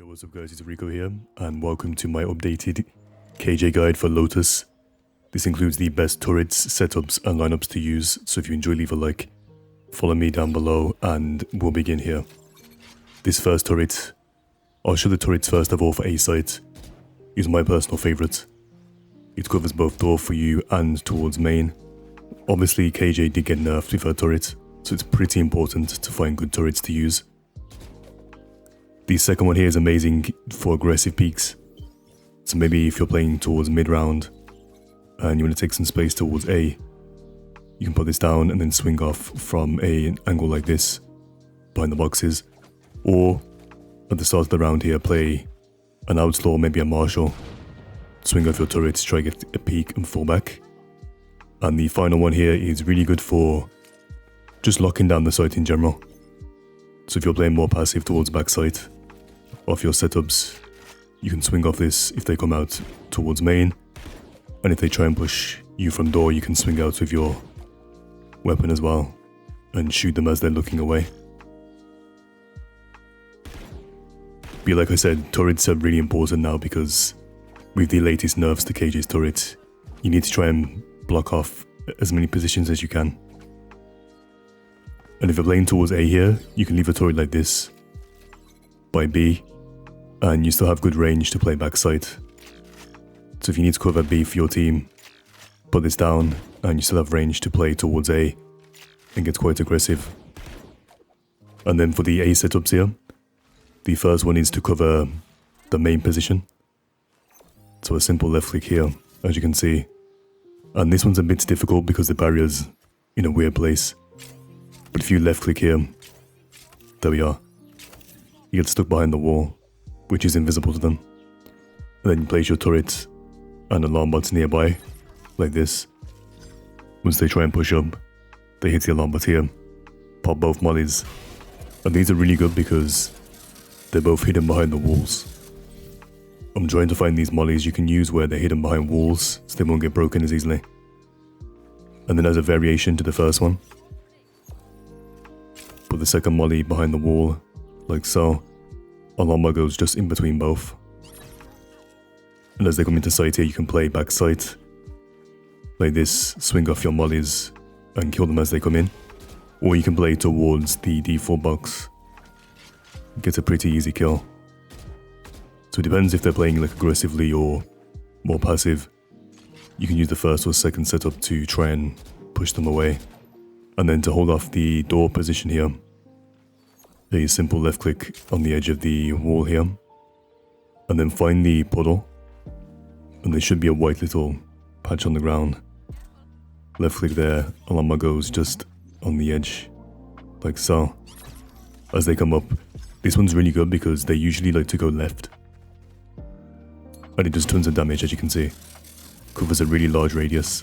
Yo, what's up guys, it's Rico here, and welcome to my updated KJ guide for Lotus. This includes the best turrets, setups and lineups to use, so if you enjoy, leave a like, follow me down below, and we'll begin here. This first turret, I'll show the turrets first of all for A site, is my personal favourite. It covers both door for you and towards main. Obviously KJ did get nerfed with her turret, so it's pretty important to find good turrets to use. The second one here is amazing for aggressive peaks. So maybe if you're playing towards mid-round and you want to take some space towards A, you can put this down and then swing off from an angle like this behind the boxes. Or at the start of the round here, play an outlaw, maybe a marshal, swing off your turrets, try to get a peek and fall back. And the final one here is really good for just locking down the site in general. So if you're playing more passive towards backside of your setups, you can swing off this if they come out towards main, and if they try and push you from door, you can swing out with your weapon as well and shoot them as they're looking away. But like I said, turrets are really important now because with the latest nerfs to KJ's turret, you need to try and block off as many positions as you can. And if you're playing towards A here, you can leave a turret like this by B, and you still have good range to play backside. So if you need to cover B for your team, put this down and you still have range to play towards A and get quite aggressive. And then for the A setups here, the first one is to cover the main position. So a simple left click here, as you can see. And this one's a bit difficult because the barrier's in a weird place. But if you left click here, there we are. You get stuck behind the wall, which is invisible to them. And then you place your turret and alarm bots nearby, like this. Once they try and push up, they hit the alarm bot here, pop both mollies. And these are really good because they're both hidden behind the walls. I'm trying to find these mollies you can use where they're hidden behind walls, so they won't get broken as easily. And then as a variation to the first one, put the second molly behind the wall, like so. Alarm bot goes just in between both. And as they come into sight here, you can play back sight, like this, swing off your mollies and kill them as they come in. Or you can play towards the default box, get a pretty easy kill. So it depends if they're playing like aggressively or more passive. You can use the first or second setup to try and push them away. And then to hold off the door position here, a simple left click on the edge of the wall here, and then find the puddle, and there should be a white little patch on the ground. Left click there, alarm bot goes just on the edge, like so. As they come up, this one's really good because they usually like to go left, and it does tons of damage, as you can see. Covers a really large radius.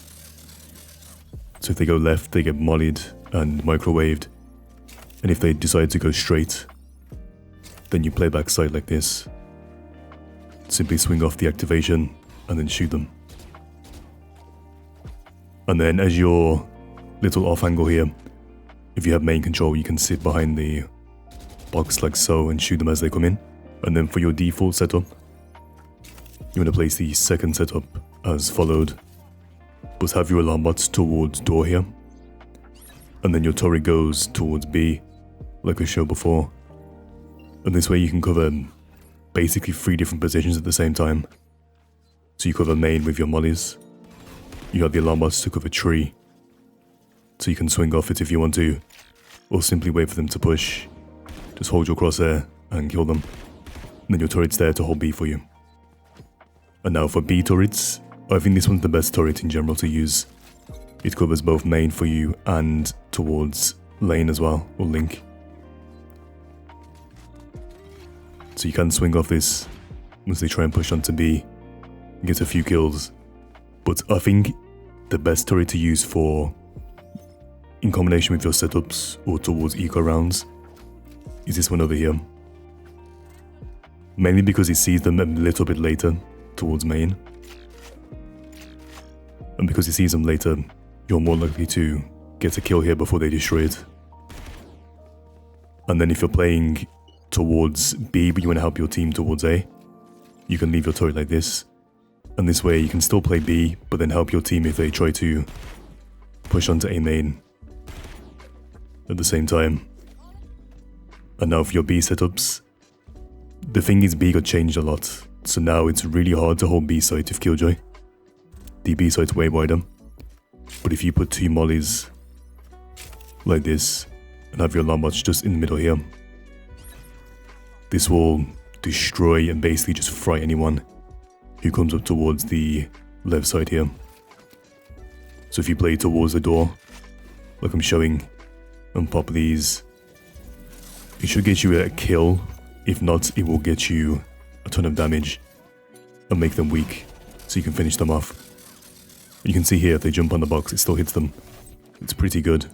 So if they go left, they get mollied and microwaved. And if they decide to go straight, then you play backside like this. Simply swing off the activation and then shoot them. And then as your little off angle here, if you have main control, you can sit behind the box like so and shoot them as they come in. And then for your default setup, you want to place the second setup as followed. But have your alarm bots towards door here. And then your turret goes towards B, like I showed before. And this way you can cover basically 3 different positions at the same time. So you cover main with your mollies. You have the alarm bots to cover tree, so you can swing off it if you want to, or simply wait for them to push. Just hold your crosshair and kill them. And then your turret's there to hold B for you. And now for B turrets, I think this one's the best turret in general to use. It covers both main for you and towards lane as well, or link. So you can swing off this once they try and push onto B, get a few kills. But I think the best turret to use for, in combination with your setups or towards eco rounds, is this one over here. Mainly because it sees them a little bit later towards main. And because it sees them later, you're more likely to get a kill here before they destroy it. And then if you're playing towards B, but you want to help your team towards A, you can leave your turret like this. And this way you can still play B, but then help your team if they try to push onto A main at the same time. And now for your B setups. The thing is, B got changed a lot, so now it's really hard to hold B site with Killjoy. The B site's way wider. But if you put 2 mollies like this and have your alarm bots just in the middle here, this will destroy and basically just fry anyone who comes up towards the left side here. So if you play towards the door, like I'm showing, and pop these, it should get you a kill. If not, it will get you a ton of damage and make them weak, so you can finish them off. You can see here, if they jump on the box, it still hits them. It's pretty good.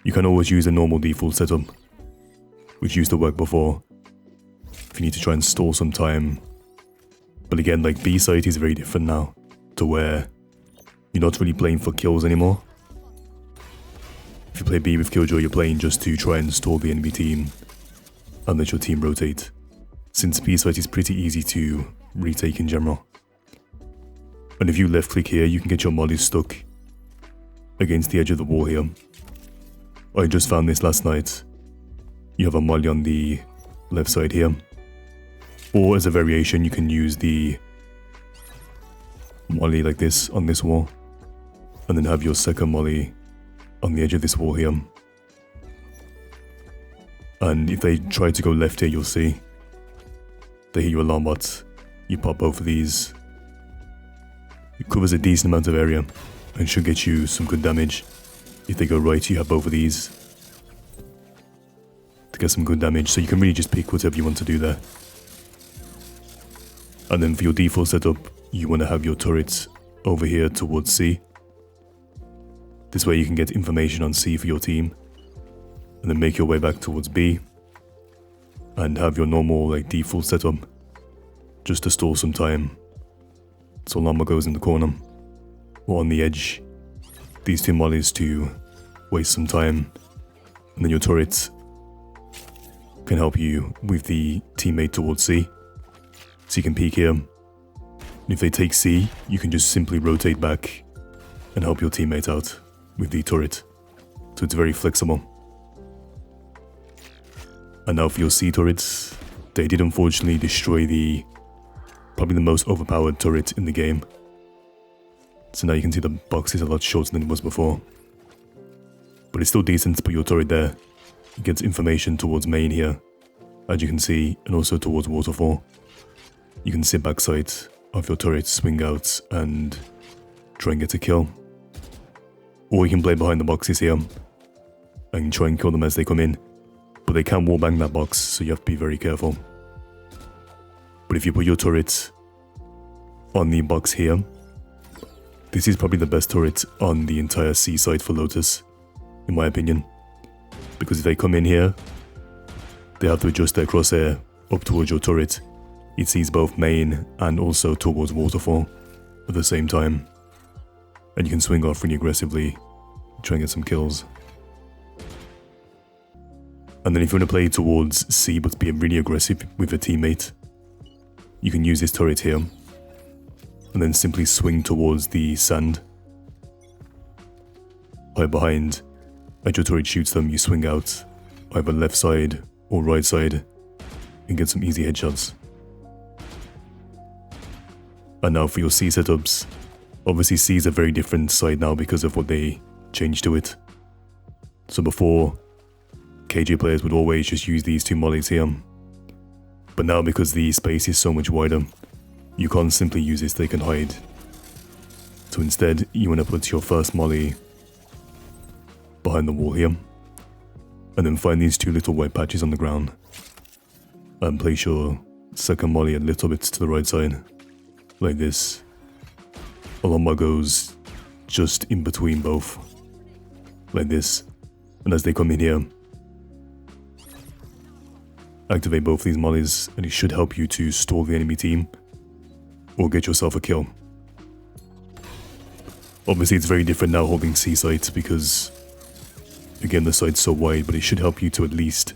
You can always use a normal default setup, which used to work before, if you need to try and stall some time. But again, like, B site is very different now, to where you're not really playing for kills anymore. If you play B with Killjoy, you're playing just to try and stall the enemy team and let your team rotate, since B site is pretty easy to retake in general. And if you left click here, you can get your mollies stuck against the edge of the wall here. I just found this last night. You have a molly on the left side here. Or as a variation, you can use the molly like this on this wall, and then have your second molly on the edge of this wall here. And if they try to go left here, you'll see they hit your alarm bot. You pop both of these. It covers a decent amount of area and should get you some good damage. If they go right, you have both of these to get some good damage. So you can really just pick whatever you want to do there. And then for your default setup, you want to have your turrets over here towards C. This way you can get information on C for your team, and then make your way back towards B, and have your normal like default setup just to stall some time. So Llama goes in the corner or on the edge, these 2 mollies to waste some time, and then your turrets can help you with the teammate towards C. So you can peek here, and if they take C, you can just simply rotate back and help your teammate out with the turret. So it's very flexible. And now for your C turrets, they did unfortunately destroy probably the most overpowered turret in the game. So now you can see the box is a lot shorter than it was before. But it's still decent to put your turret there. It gets information towards main here, as you can see, and also towards waterfall. You can sit backside of your turret, swing out, and try and get a kill. Or you can play behind the boxes here and try and kill them as they come in. But they can wallbang that box, so you have to be very careful. But if you put your turret on the box here, this is probably the best turret on the entire C side for Lotus, in my opinion. Because if they come in here, they have to adjust their crosshair up towards your turret. It sees both main and also towards waterfall at the same time. And you can swing off really aggressively, try and get some kills. And then if you want to play towards C but be really aggressive with a teammate, you can use this turret here, and then simply swing towards the sand. Hide behind, as your turret shoots them, you swing out either left side or right side and get some easy headshots. And now for your C setups, obviously C is a very different side now because of what they changed to it. So before, KJ players would always just use these 2 mollies here. But now because the space is so much wider, you can't simply use this, they can hide. So instead, you want to put your first molly behind the wall here, and then find these 2 little white patches on the ground, and place your second molly a little bit to the right side, like this. Alarm goes just in between both, like this, and as they come in here, activate both these mollies, and it should help you to stall the enemy team or get yourself a kill. Obviously it's very different now holding C site because again the site's so wide, but it should help you to at least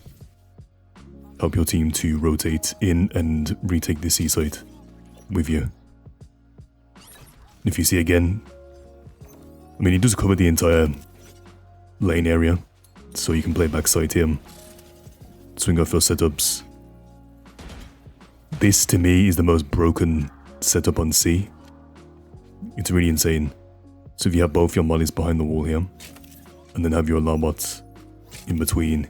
help your team to rotate in and retake the C site with you. If you see again, I mean, it does cover the entire lane area, so you can play backside here, swing off your setups. This to me is the most broken setup on C. It's really insane. So if you have both your mollies behind the wall here, and then have your alarm bots in between,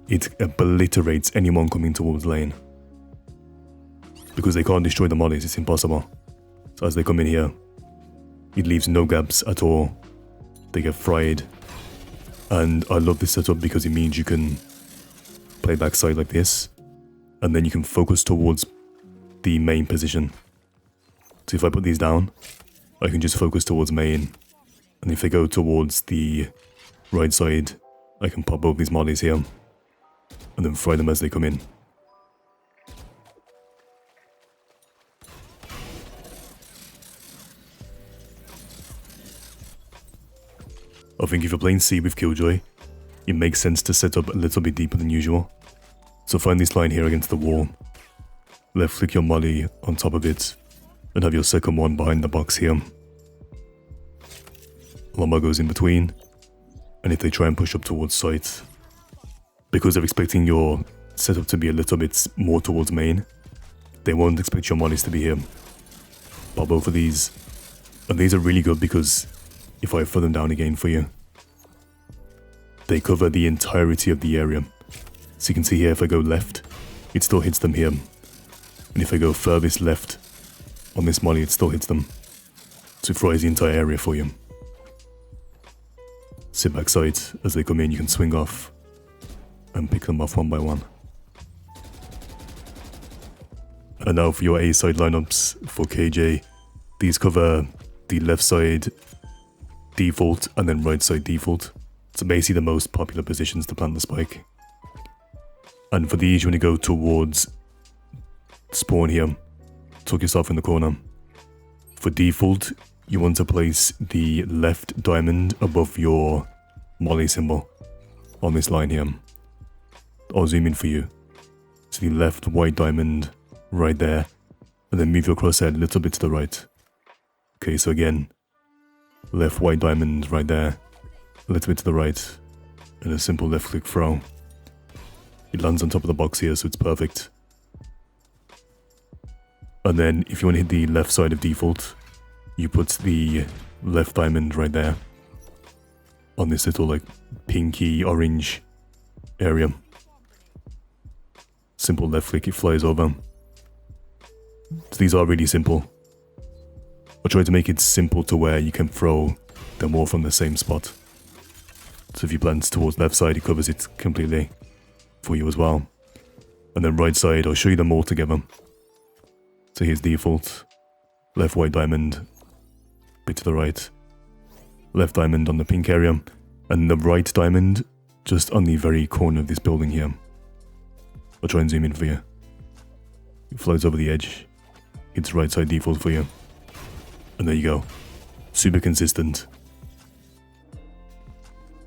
it obliterates anyone coming towards lane. Because they can't destroy the mollies, it's impossible. So as they come in here, it leaves no gaps at all. They get fried. And I love this setup because it means you can play backside like this, and then you can focus towards the main position. So if I put these down, I can just focus towards main. And if I go towards the right side, I can pop both these mollies here, and then fry them as they come in. I think if you're playing C with Killjoy, it makes sense to set up a little bit deeper than usual. So find this line here against the wall, left click your molly on top of it, and have your second one behind the box here. Llama goes in between, and if they try and push up towards site, because they're expecting your setup to be a little bit more towards main, they won't expect your mollies to be here. Pop both of these, and these are really good because if I throw them down again for you, they cover the entirety of the area. So you can see here, if I go left, it still hits them here. And if I go furthest left on this molly, it still hits them. So it fries the entire area for you. Sit backside, as they come in, you can swing off and pick them off one by one. And now for your A side lineups for KJ, these cover the left side default and then right side default. So basically the most popular positions to plant the spike. And for these, you want to go towards spawn here, tuck yourself in the corner. For default, you want to place the left diamond above your molly symbol on this line here. I'll zoom in for you. So the left white diamond right there, and then move your crosshair a little bit to the right. Okay, so again, left white diamond right there, a little bit to the right, and a simple left click throw. It lands on top of the box here, so it's perfect. And then if you want to hit the left side of default, you put the left diamond right there on this little like pinky orange area. Simple left click, it flies over. So these are really simple. I try to make it simple to where you can throw them all from the same spot. So if you plant towards left side, it covers it completely for you as well. And then right side, I'll show you them all together. So here's default, left white diamond, bit to the right, left diamond on the pink area, and the right diamond just on the very corner of this building here. I'll try and zoom in for you. It flies over the edge, hits right side default for you. And there you go. Super consistent.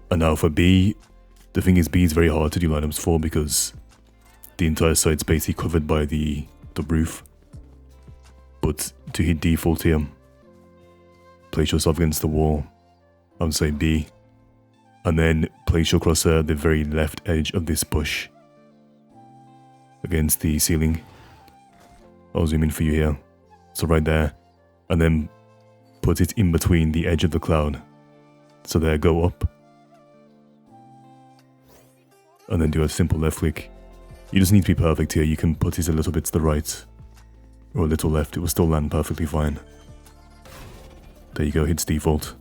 And now for B, the thing is B is very hard to do lineups for because the entire site's basically covered by the roof. But to hit default here, place yourself against the wall, I would say B, and then place your crosshair at the very left edge of this bush against the ceiling. I'll zoom in for you here. So right there, and then put it in between the edge of the cloud. So there, go up, and then do a simple left click. You just need to be perfect here. You can put it a little bit to the right or a little left, it will still land perfectly fine. There you go, hits default.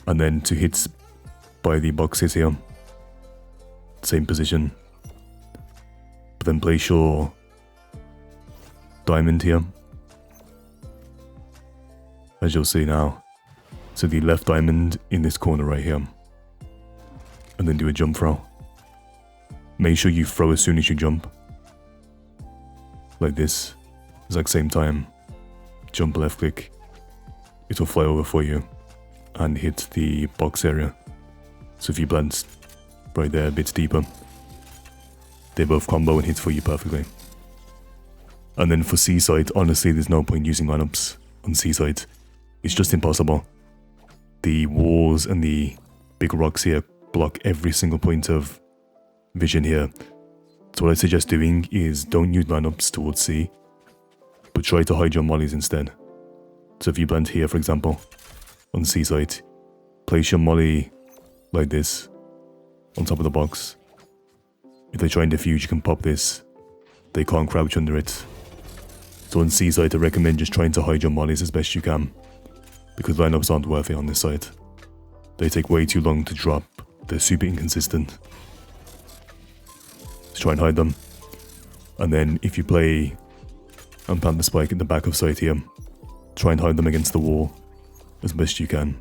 And then to hit by the boxes here, same position. But then place your diamond here, as you'll see now. So the left diamond in this corner right here. And then do a jump throw. Make sure you throw as soon as you jump. Like this. Exact same time. Jump left click. It will fly over for you and hit the box area. So if you plant right there a bit deeper, They both combo and hit for you perfectly. And then for C side, honestly, there's no point using lineups on C side. It's just impossible. The walls and the big rocks here block every single point of vision here. So what I suggest doing is don't use lineups towards C, but try to hide your mollies instead. So if you plant here, for example, on C side, place your molly like this on top of the box. If they try and defuse, you can pop this. They can't crouch under it. So on C side, I recommend just trying to hide your mollies as best you can, because lineups aren't worth it on this side. They take way too long to drop. They're super inconsistent. Just try and hide them. And then if you play and plant the spike at the back of site here, try and hide them against the wall as best you can.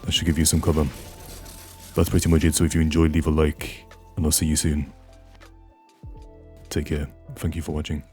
That should give you some cover. That's pretty much it, so if you enjoyed, leave a like, and I'll see you soon. Take care. Thank you for watching.